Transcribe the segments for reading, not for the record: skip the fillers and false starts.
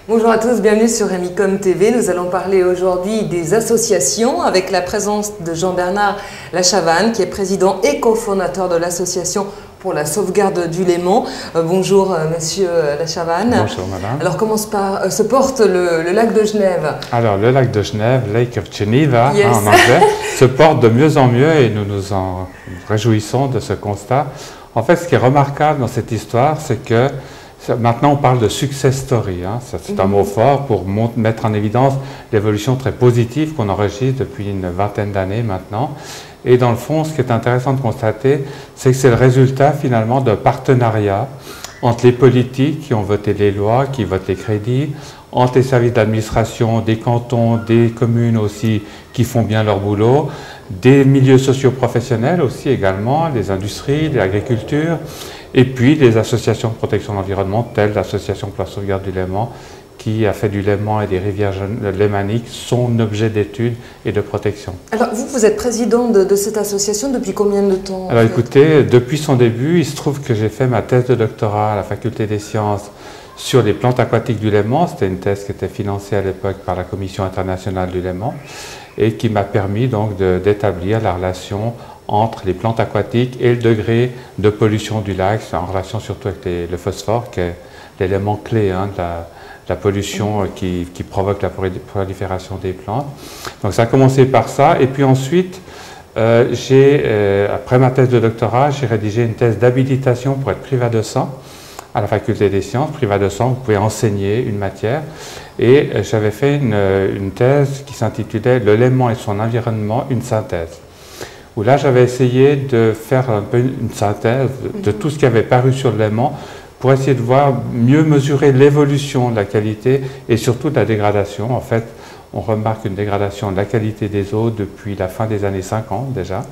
Bonjour à tous, bienvenue sur Emicom TV. Nous allons parler aujourd'hui des associations avec la présence de Jean-Bernard Lachavanne qui est président et cofondateur de l'association pour la sauvegarde du Léman. Bonjour monsieur Lachavanne. Bonjour madame. Alors comment se porte le lac de Genève? Alors le lac de Genève, Lake of Geneva Yes. en anglais, se porte de mieux en mieux et nous nous en réjouissons de ce constat. En fait, ce qui est remarquable dans cette histoire, c'est que maintenant on parle de success story, hein. C'est un mot fort pour mettre en évidence l'évolution très positive qu'on enregistre depuis une vingtaine d'années maintenant. Et dans le fond, ce qui est intéressant de constater, c'est que c'est le résultat finalement d'un partenariat entre les politiques qui ont voté les lois, qui votent les crédits, entre les services d'administration, des cantons, des communes aussi qui font bien leur boulot, des milieux socio-professionnels aussi également, les industries, l'agriculture, et puis les associations de protection de l'environnement telles l'Association pour la sauvegarde du Léman qui a fait du Léman et des rivières lémaniques son objet d'étude et de protection. Alors vous êtes président de cette association depuis combien de temps? Alors écoutez, depuis son début, il se trouve que j'ai fait ma thèse de doctorat à la Faculté des sciences sur les plantes aquatiques du Léman. C'était une thèse qui était financée à l'époque par la Commission internationale du Léman et qui m'a permis donc d'établir la relation entre les plantes aquatiques et le degré de pollution du lac, en relation surtout avec le phosphore, qui est l'élément clé de la pollution qui provoque la prolifération des plantes. Donc ça a commencé par ça, et puis ensuite, après ma thèse de doctorat, j'ai rédigé une thèse d'habilitation pour être privat de sang à la Faculté des sciences. Privat de sang, vous pouvez enseigner une matière, et j'avais fait une thèse qui s'intitulait « Le Léman et son environnement, une synthèse ». Où là, j'avais essayé de faire un peu une synthèse de tout ce qui avait paru sur le Léman pour essayer de voir, mieux mesurer l'évolution de la qualité et surtout de la dégradation. En fait, on remarque une dégradation de la qualité des eaux depuis la fin des années 50 déjà.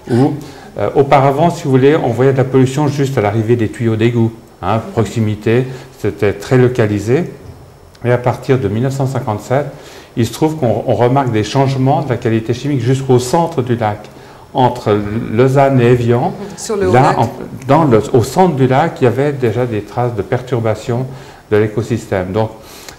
Où, auparavant, si vous voulez, on voyait de la pollution juste à l'arrivée des tuyaux d'égout. Hein, proximité, c'était très localisé. Et à partir de 1957, il se trouve qu'on remarque des changements de la qualité chimique jusqu'au centre du lac. Entre Lausanne et Évian, au centre du lac, il y avait déjà des traces de perturbation de l'écosystème. Donc,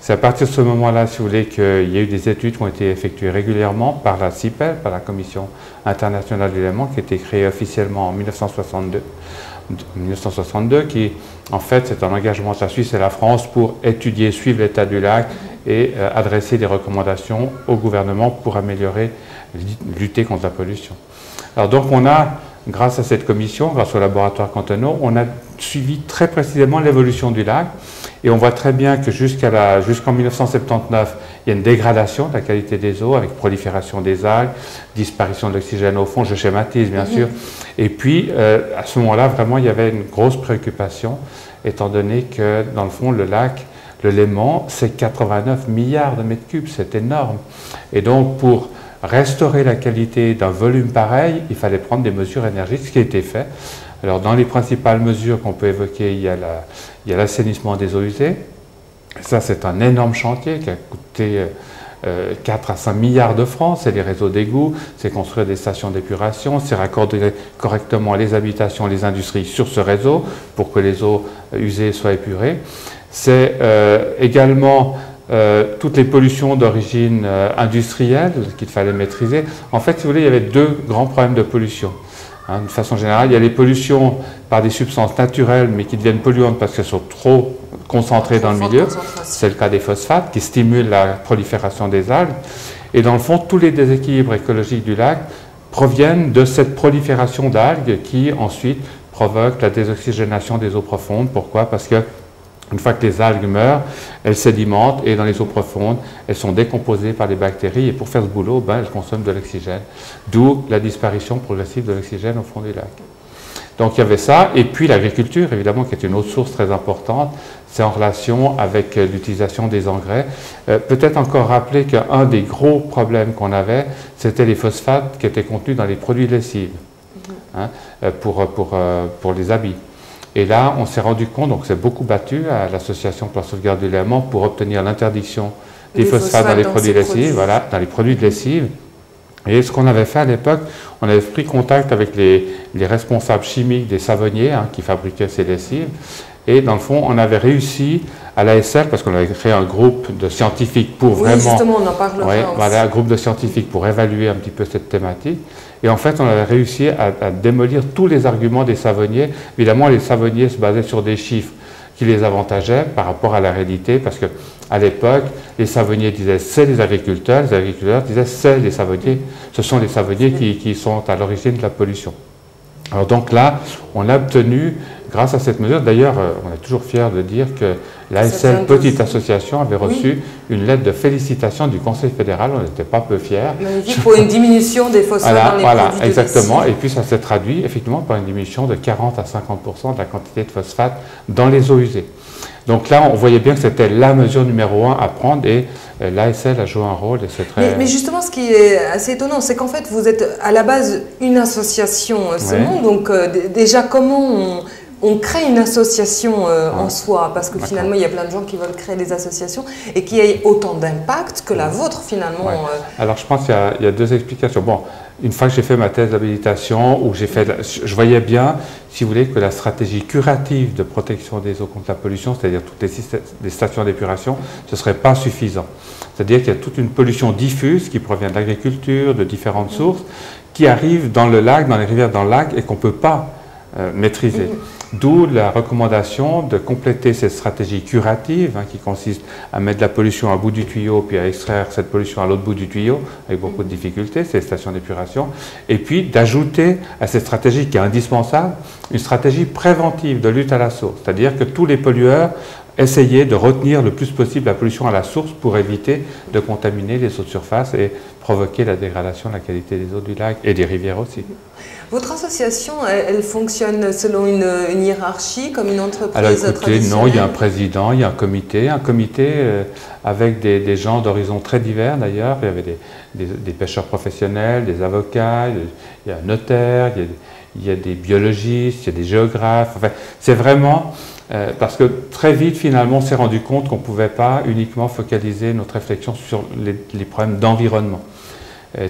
c'est à partir de ce moment-là, si vous voulez, qu'il y a eu des études qui ont été effectuées régulièrement par la CIPEL, par la Commission internationale du Léman, qui a été créée officiellement en 1962, qui, en fait, c'est un engagement de la Suisse et la France pour étudier, suivre l'état du lac et adresser des recommandations au gouvernement pour améliorer, lutter contre la pollution. Alors donc on a, grâce à cette commission, grâce au laboratoire cantonaux, on a suivi très précisément l'évolution du lac et on voit très bien que jusqu'en 1979, il y a une dégradation de la qualité des eaux avec prolifération des algues, disparition de l'oxygène au fond, je schématise bien sûr. Et puis à ce moment-là, vraiment, il y avait une grosse préoccupation étant donné que dans le fond, le lac, le Léman, c'est 89 milliards de mètres cubes, c'est énorme. Et donc pour restaurer la qualité d'un volume pareil, il fallait prendre des mesures énergétiques, ce qui a été fait. Alors, dans les principales mesures qu'on peut évoquer, il y a l'assainissement des eaux usées. Ça, c'est un énorme chantier qui a coûté 4 à 5 milliards de francs. C'est les réseaux d'égouts, c'est construire des stations d'épuration, c'est raccorder correctement les habitations, les industries sur ce réseau pour que les eaux usées soient épurées. C'est également toutes les pollutions d'origine industrielle qu'il fallait maîtriser. En fait, si vous voulez, il y avait deux grands problèmes de pollution. Hein, de façon générale, il y a les pollutions par des substances naturelles, mais qui deviennent polluantes parce qu'elles sont trop concentrées dans le milieu. C'est le cas des phosphates, qui stimulent la prolifération des algues. Et dans le fond, tous les déséquilibres écologiques du lac proviennent de cette prolifération d'algues qui, ensuite, provoque la désoxygénation des eaux profondes. Pourquoi? Parce que une fois que les algues meurent, elles sédimentent et dans les eaux profondes, elles sont décomposées par les bactéries et pour faire ce boulot, elles consomment de l'oxygène. D'où la disparition progressive de l'oxygène au fond du lac. Donc il y avait ça, et puis l'agriculture, évidemment, qui est une autre source très importante, c'est en relation avec l'utilisation des engrais. Peut-être encore rappeler qu'un des gros problèmes qu'on avait, c'était les phosphates qui étaient contenus dans les produits de lessive, hein, pour les habits. Et là, on s'est rendu compte, donc c'est beaucoup battu à l'Association pour la sauvegarde du Léman pour obtenir l'interdiction des phosphates dans les produits de lessive, voilà, dans les produits de lessive. Et ce qu'on avait fait à l'époque, on avait pris contact avec les responsables chimiques des savonniers qui fabriquaient ces lessives. Et dans le fond, on avait réussi à l'ASL, parce qu'on avait créé un groupe de scientifiques pour vraiment... Oui, justement, on en parlera. Ouais, voilà, un groupe de scientifiques pour évaluer un petit peu cette thématique. Et en fait, on avait réussi à démolir tous les arguments des savonniers. Évidemment, les savonniers se basaient sur des chiffres qui les avantageaient par rapport à la réalité, parce qu'à l'époque, les savonniers disaient c'est les agriculteurs disaient c'est les savonniers, ce sont les savonniers qui sont à l'origine de la pollution. Alors donc là, on a obtenu, grâce à cette mesure, d'ailleurs, on est toujours fiers de dire que l'ASL, petite association, avait reçu une lettre de félicitations du Conseil fédéral, on n'était pas peu fiers. Magnifique, pour une diminution des phosphates dans les produits de exactement, lessive. et puis ça s'est traduit effectivement par une diminution de 40 à 50% de la quantité de phosphate dans les eaux usées. Donc là, on voyait bien que c'était la mesure numéro 1 à prendre et l'ASL a joué un rôle et c'est très... Mais justement, ce qui est assez étonnant, c'est qu'en fait, vous êtes à la base une association, Simon. Donc déjà, comment on crée une association en soi? Parce que finalement, il y a plein de gens qui veulent créer des associations et qui aient autant d'impact que la vôtre, finalement. Alors, je pense qu'il y a deux explications. Bon, une fois que j'ai fait ma thèse d'habilitation, où je voyais bien, si vous voulez, que la stratégie curative de protection des eaux contre la pollution, c'est-à-dire toutes les stations d'épuration, ce ne serait pas suffisant. C'est-à-dire qu'il y a toute une pollution diffuse qui provient de l'agriculture, de différentes sources, qui arrive dans le lac, dans les rivières dans le lac, et qu'on ne peut pas maîtriser. D'où la recommandation de compléter cette stratégie curative qui consiste à mettre de la pollution à bout du tuyau puis à extraire cette pollution à l'autre bout du tuyau avec beaucoup de difficultés, ces stations d'épuration, et puis d'ajouter à cette stratégie qui est indispensable une stratégie préventive de lutte à la source, c'est-à-dire que tous les pollueurs essayer de retenir le plus possible la pollution à la source pour éviter de contaminer les eaux de surface et provoquer la dégradation de la qualité des eaux du lac et des rivières aussi. Votre association, elle fonctionne selon une hiérarchie, comme une entreprise traditionnelle? Alors écoutez, non, il y a un président, il y a un comité avec des gens d'horizons très divers d'ailleurs. Il y avait des pêcheurs professionnels, des avocats, il y a un notaire, il y a des biologistes, il y a des géographes. Enfin, c'est vraiment... parce que très vite, finalement, on s'est rendu compte qu'on ne pouvait pas uniquement focaliser notre réflexion sur les problèmes d'environnement.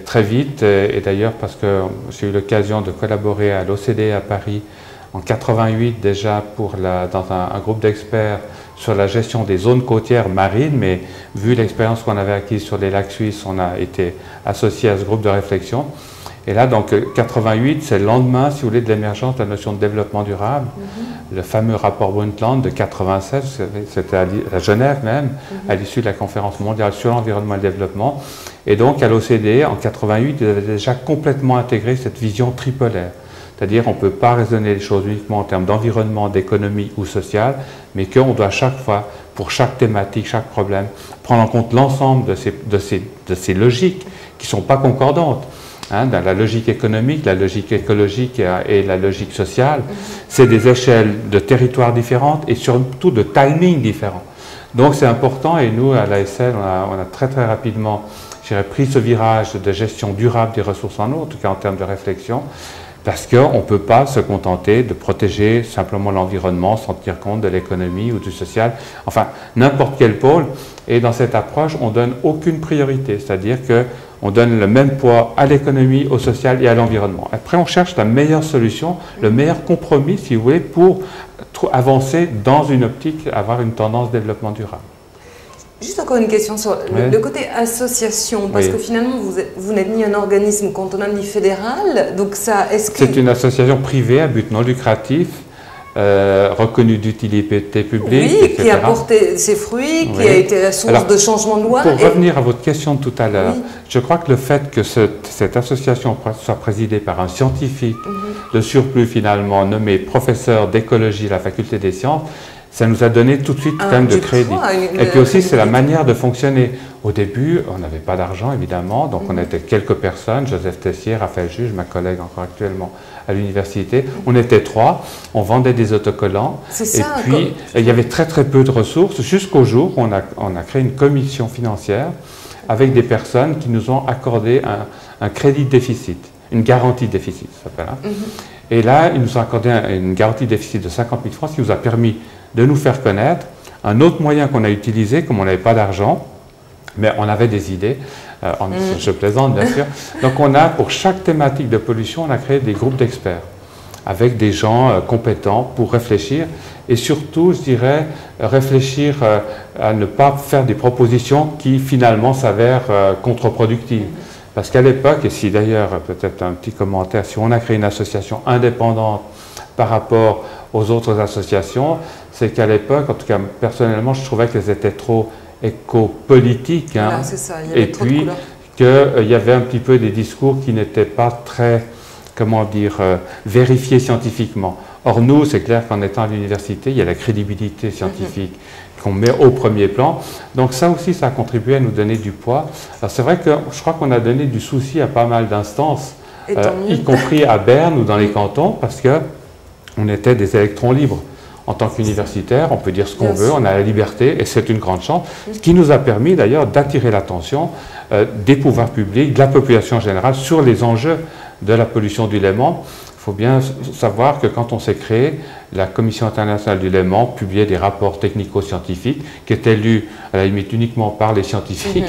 Très vite, et d'ailleurs parce que j'ai eu l'occasion de collaborer à l'OCDE à Paris en 88 déjà dans un groupe d'experts sur la gestion des zones côtières marines, mais vu l'expérience qu'on avait acquise sur les lacs suisses, on a été associé à ce groupe de réflexion. Et là, donc, 88, c'est le lendemain, si vous voulez, de l'émergence de la notion de développement durable. Le fameux rapport Brundtland de 87, c'était à Genève même, à l'issue de la conférence mondiale sur l'environnement et le développement. Et donc, à l'OCDE, en 88, ils avaient déjà complètement intégré cette vision tripolaire. C'est-à-dire qu'on ne peut pas raisonner les choses uniquement en termes d'environnement, d'économie ou sociale, mais qu'on doit chaque fois, pour chaque thématique, chaque problème, prendre en compte l'ensemble de ces logiques qui ne sont pas concordantes. Dans la logique économique, la logique écologique et la logique sociale, c'est des échelles de territoires différentes et surtout de timing différents. Donc c'est important et nous, à l'ASL, on a très très rapidement pris ce virage de gestion durable des ressources en eau, en tout cas en termes de réflexion, parce qu'on ne peut pas se contenter de protéger simplement l'environnement sans tenir compte de l'économie ou du social, enfin n'importe quel pôle. Et dans cette approche, on ne donne aucune priorité, c'est-à-dire qu'on donne le même poids à l'économie, au social et à l'environnement. Après, on cherche la meilleure solution, le meilleur compromis, si vous voulez, pour avancer dans une optique, avoir une tendance développement durable. Juste encore une question sur le côté association, parce que finalement, vous n'êtes ni un organisme cantonal ni fédéral, donc ça... C'est une association privée à but non lucratif, reconnue d'utilité publique, oui, qui a porté ses fruits, qui a été la source de changement de loi. Pour revenir à votre question de tout à l'heure, je crois que le fait que cette association soit présidée par un scientifique, de surplus finalement nommé professeur d'écologie à la faculté des sciences, ça nous a donné tout de suite quand même de crédit. Et puis aussi, c'est la manière de fonctionner. Au début, on n'avait pas d'argent, évidemment, donc on était quelques personnes, Joseph Tessier, Raphaël Juge, ma collègue encore actuellement à l'université. On était 3, on vendait des autocollants. Et puis, il y avait très très peu de ressources, jusqu'au jour où on a créé une commission financière avec des personnes qui nous ont accordé un crédit déficit, une garantie déficit, ça s'appelle. Et là, ils nous ont accordé une garantie déficit de 50 000 francs, ce qui nous a permis de nous faire connaître. Un autre moyen qu'on a utilisé, comme on n'avait pas d'argent, mais on avait des idées, je plaisante bien sûr, donc on a, pour chaque thématique de pollution, on a créé des groupes d'experts. avec des gens compétents pour réfléchir et surtout, je dirais, réfléchir à ne pas faire des propositions qui finalement s'avèrent contre-productives. Parce qu'à l'époque, et si d'ailleurs, peut-être un petit commentaire, si on a créé une association indépendante par rapport aux autres associations, c'est qu'à l'époque, en tout cas personnellement, je trouvais qu'elles étaient trop éco-politiques. Hein, c'est ça, il y avait et trop de puis qu'il y avait un petit peu des discours qui n'étaient pas très, comment dire, vérifiés scientifiquement. Or nous, c'est clair qu'en étant à l'université, il y a la crédibilité scientifique qu'on met au premier plan. Donc ça aussi, ça a contribué à nous donner du poids. Alors c'est vrai que je crois qu'on a donné du souci à pas mal d'instances, y compris à Berne ou dans les cantons, parce qu'on était des électrons libres. En tant qu'universitaire, on peut dire ce qu'on veut, on a la liberté et c'est une grande chance, ce qui nous a permis d'ailleurs d'attirer l'attention des pouvoirs publics, de la population générale sur les enjeux de la pollution du Léman. Il faut bien savoir que quand on s'est créé, la Commission internationale du Léman publiait des rapports technico-scientifiques qui étaient lus à la limite uniquement par les scientifiques.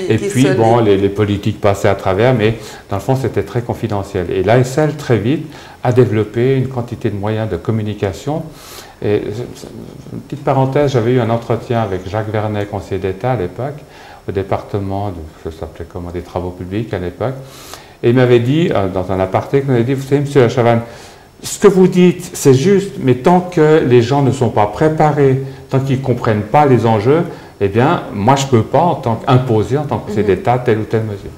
Et puis, bon, les politiques passaient à travers, mais dans le fond, c'était très confidentiel. Et l'ASL, très vite, a développé une quantité de moyens de communication. Et, une petite parenthèse, j'avais eu un entretien avec Jacques Vernet, conseiller d'État à l'époque, au département, ça s'appelait comment, des travaux publics à l'époque, et il m'avait dit, dans un aparté, qu'il m'avait dit, vous savez, monsieur Lachavanne, ce que vous dites, c'est juste, mais tant que les gens ne sont pas préparés, tant qu'ils ne comprennent pas les enjeux, eh bien, moi, je ne peux pas, en tant qu'imposer, en tant que conseiller d'État, telle ou telle mesure.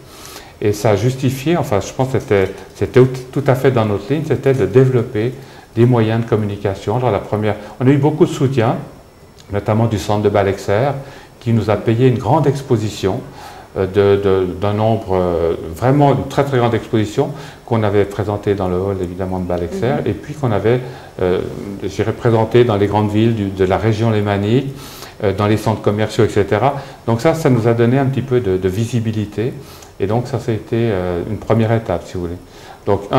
Et ça a justifié, enfin, je pense que c'était tout à fait dans notre ligne, c'était de développer des moyens de communication. Alors, on a eu beaucoup de soutien, notamment du centre de Balexer, qui nous a payé une grande exposition d'un nombre, vraiment une très très grande exposition qu'on avait présentée dans le hall évidemment de Balexer et puis qu'on avait, j'irais, présenté dans les grandes villes de la région lémanique, dans les centres commerciaux, etc. Donc ça nous a donné un petit peu de visibilité et donc ça a été une première étape, si vous voulez. Donc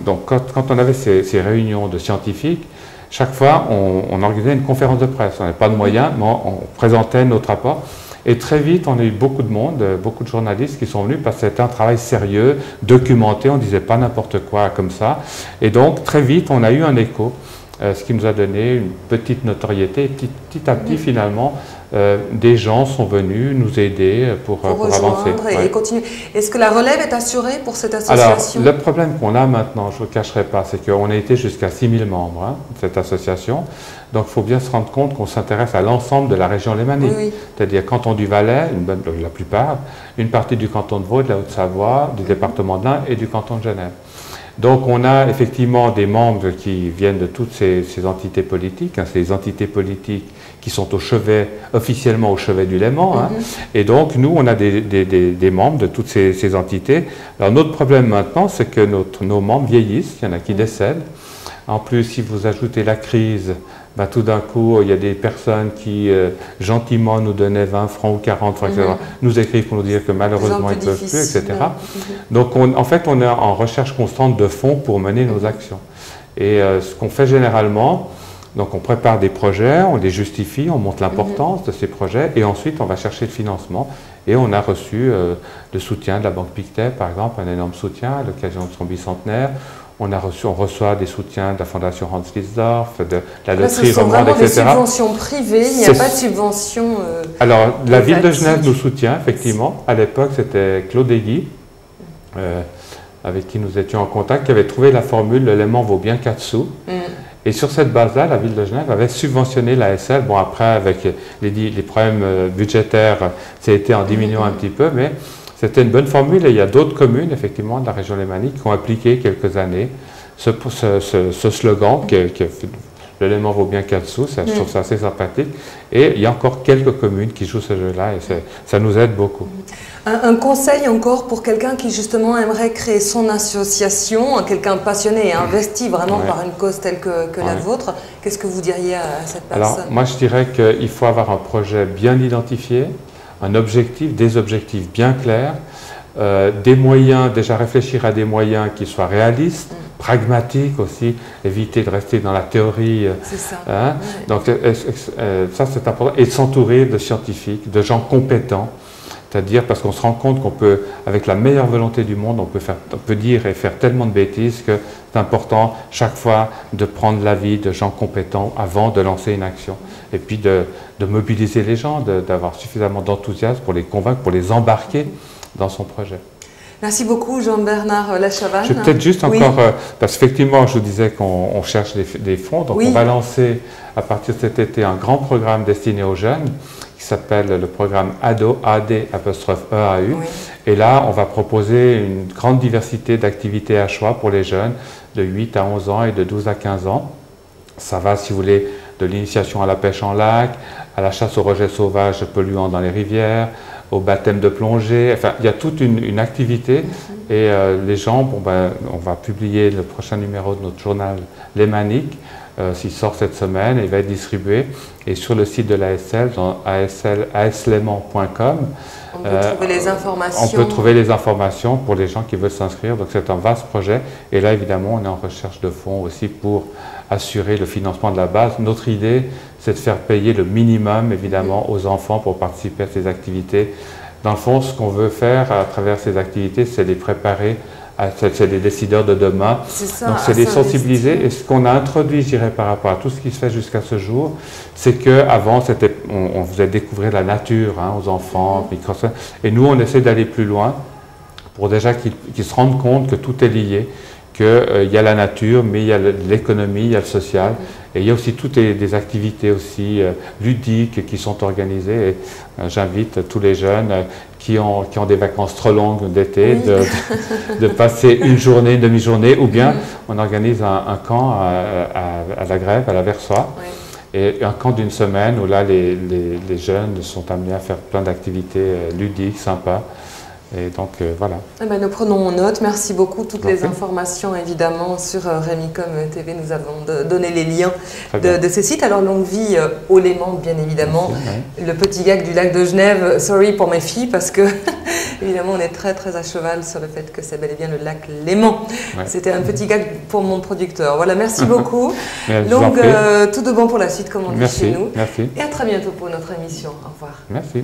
donc quand on avait ces réunions de scientifiques, chaque fois on organisait une conférence de presse, on n'avait pas de moyens, mais on présentait notre rapport. Et très vite, on a eu beaucoup de monde, beaucoup de journalistes qui sont venus parce que c'était un travail sérieux, documenté, on ne disait pas n'importe quoi comme ça. Et donc, très vite, on a eu un écho, ce qui nous a donné une petite notoriété. Et petit à petit, finalement, des gens sont venus nous aider pour avancer. Et continuer. Est-ce que la relève est assurée pour cette association? Alors, le problème qu'on a maintenant, je ne vous le cacherai pas, c'est qu'on a été jusqu'à 6 000 membres, hein, de cette association. Donc, il faut bien se rendre compte qu'on s'intéresse à l'ensemble de la région lémanique. C'est-à-dire canton du Valais, la plupart, une partie du canton de Vaud, de la Haute-Savoie, du département de l'Ain et du canton de Genève. Donc, on a effectivement des membres qui viennent de toutes ces entités politiques, hein, ces entités politiques qui sont officiellement au chevet du Léman. Hein. Et donc, nous, on a des membres de toutes ces entités. Alors, notre problème maintenant, c'est que nos membres vieillissent, il y en a qui décèdent. En plus, si vous ajoutez la crise, tout d'un coup, il y a des personnes qui, gentiment, nous donnaient 20 francs ou 40 francs, etc., nous écrivent pour nous dire que malheureusement, ils ne peuvent plus, etc. Donc, en fait, on est en recherche constante de fonds pour mener nos actions. Et ce qu'on fait généralement, donc on prépare des projets, on les justifie, on montre l'importance de ces projets, et ensuite, on va chercher le financement. Et on a reçu le soutien de la Banque Pictet, par exemple, un énorme soutien à l'occasion de son bicentenaire. On reçoit des soutiens de la Fondation Hans Liesdorf, de la loterie romande, etc. Ce sont vraiment des subventions privées, il n'y a pas de subvention. Alors, la ville de Genève nous soutient, effectivement. À l'époque, c'était Claude Aiguy, avec qui nous étions en contact, qui avait trouvé la formule « le Léman vaut bien 4 sous ». Et sur cette base-là, la ville de Genève avait subventionné l'ASL. Bon, après, avec les problèmes budgétaires, ça a été en diminuant un petit peu, mais c'était une bonne formule et il y a d'autres communes, effectivement, de la région lémanique qui ont appliqué quelques années ce slogan que le Léman vaut bien 4 sous, je trouve ça assez sympathique. Et il y a encore quelques communes qui jouent ce jeu-là et ça nous aide beaucoup. Un conseil encore pour quelqu'un qui justement aimerait créer son association, quelqu'un passionné et investi vraiment par une cause telle que la vôtre, qu'est-ce que vous diriez à cette personne? Alors, moi je dirais qu'il faut avoir un projet bien identifié, un objectif, des objectifs bien clairs, des moyens, déjà réfléchir à des moyens qui soient réalistes, pragmatiques aussi, éviter de rester dans la théorie. C'est ça. Hein? Donc ça c'est important, et s'entourer de scientifiques, de gens compétents, C'est-à-dire parce qu'on se rend compte qu'on peut, avec la meilleure volonté du monde, on peut dire et faire tellement de bêtises que c'est important chaque fois de prendre l'avis de gens compétents avant de lancer une action. Et puis de mobiliser les gens, d'avoir suffisamment d'enthousiasme pour les convaincre, pour les embarquer dans son projet. Merci beaucoup Jean-Bernard Lachavanne. Je vais peut-être juste encore, parce qu'effectivement je vous disais qu'on cherche des fonds, donc on va lancer à partir de cet été un grand programme destiné aux jeunes qui s'appelle le programme ADO, AD''EAU. Et là on va proposer une grande diversité d'activités à choix pour les jeunes de 8 à 11 ans et de 12 à 15 ans. Ça va, si vous voulez, de l'initiation à la pêche en lac, à la chasse aux rejets sauvages polluants dans les rivières, au baptême de plongée, enfin il y a toute une activité et les gens, on va publier le prochain numéro de notre journal Lémanique, s'il sort cette semaine, il va être distribué et sur le site de l'ASL, dans asleman.com, on peut trouver les informations. On peut trouver les informations pour les gens qui veulent s'inscrire, donc c'est un vaste projet et là évidemment on est en recherche de fonds aussi pour assurer le financement de la base. Notre idée, c'est de faire payer le minimum, évidemment, aux enfants pour participer à ces activités. Dans le fond, ce qu'on veut faire à travers ces activités, c'est les préparer, c'est les décideurs de demain. Donc, c'est les sensibiliser. Et ce qu'on a introduit, je dirais, par rapport à tout ce qui se fait jusqu'à ce jour, c'est qu'avant, on faisait découvrir la nature aux enfants. Et nous, on essaie d'aller plus loin pour déjà qu'ils se rendent compte que tout est lié. Qu'il y a la nature, mais il y a l'économie, il y a le social, et il y a aussi toutes des activités aussi ludiques qui sont organisées. Et j'invite tous les jeunes qui ont des vacances trop longues d'été de passer une journée, une demi-journée, ou bien on organise un camp à la Grève, à la Versoix, et un camp d'une semaine où là les jeunes sont amenés à faire plein d'activités ludiques, sympas. Et donc voilà. Eh bien, nous prenons note. Merci beaucoup. Toutes les informations évidemment sur Remicom TV. Nous avons donné les liens de ces sites. Alors longue vie au Léman, bien évidemment. Merci, le petit gag du lac de Genève. Sorry pour mes filles parce que évidemment on est très à cheval sur le fait que c'est bel et bien le lac Léman. C'était un petit gag pour mon producteur. Voilà, merci beaucoup. Donc tout de bon pour la suite comme on dit chez nous. Merci. Et à très bientôt pour notre émission. Au revoir. Merci.